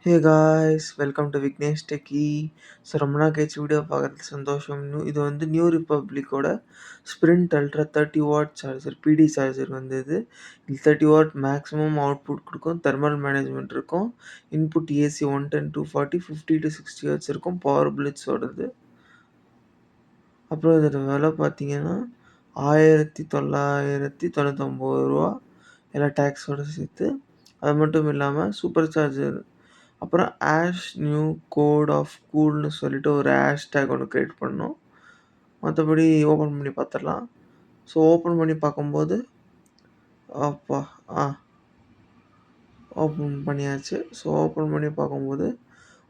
Hey guys! Welcome to Vignesh Techie. ரொம்ப நாள் கழிச்சு வீடியோ பார்க்குறதுல சந்தோஷம். இது வந்து நியூ ரிப்பப்ளிக்கோட Sprint Ultra 30 watt charger PD charger வந்து இது. 30 வாட் மேக்ஸிமம் அவுட்புட் குடுக்கும். தெர்மல் மேனேஜ்மென்ட் இருக்கும். இன்புட் ஏசி 110, 240, 50 to 60 ஹெர்ட்ஸ் இருக்கும். பவர் பிளிட்ஸோடது. அப்புறம் இதோட விலை பார்த்தீங்கன்னா, ரூ. 1999 எல்லா டேக்ஸோட சேர்த்து. அது மட்டும் இல்லாம சூப்பர் சார்ஜர் அப்புறம் நியூ கோட் ஆஃப் கூல்ன்னு சொல்லிட்டு ஒரு ஹேஷ்டேக் ஒண்ணு கிரியேட் பண்ணோம். மத்தபடி ஓப்பன் பண்ணி பார்த்துரலாம். ஸோ ஓப்பன் பண்ணி பார்க்கும்போது அப்பா! ஆ ஓப்பன் பண்ணியாச்சு. ஸோ ஓப்பன் பண்ணி பார்க்கும்போது,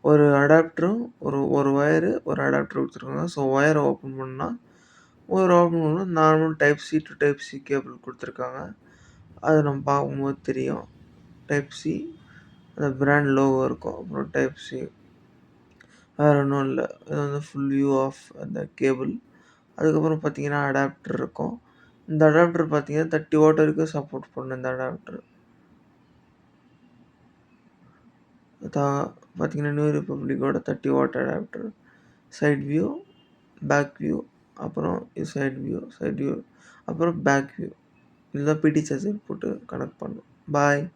ஒரு அடாப்டரும், ஒரு ஒரு ஒயரு, ஒரு அடாப்டர் குடுத்துருக்காங்க. ஸோ ஒயர ஓப்பன் பண்ணா, normal type C to type C cable குடுத்துருக்காங்க. அத நம்ம பார்க்கும்போது தெரியும். டைப் சி அந்த பிராண்ட் லோகோ இருக்கும். அப்புறம் டைப் சி வேற ஒண்ணும் இல்ல. இது வந்து ஃபுல் வியூ ஆஃப் அந்த கேபிள். அதுக்கப்புறம் பார்த்தீங்கன்னா, அடாப்டர் இருக்கும். இந்த அடாப்டர் பார்த்தீங்கன்னா, 30 வாட் வரைக்கும் சப்போர்ட் பண்ணும் இந்த அடாப்டர். அதா பார்த்தீங்கன்னா, நியூ ரிப்பப்ளிக்கோட 30 watt adapter. Side view, back view, அப்புறம் இது சைட் வியூ, அப்புறம் பேக் வியூ. இதுதான் பிடி சார்ஜர் போட்டு கனெக்ட் பண்ணணும். பாய்.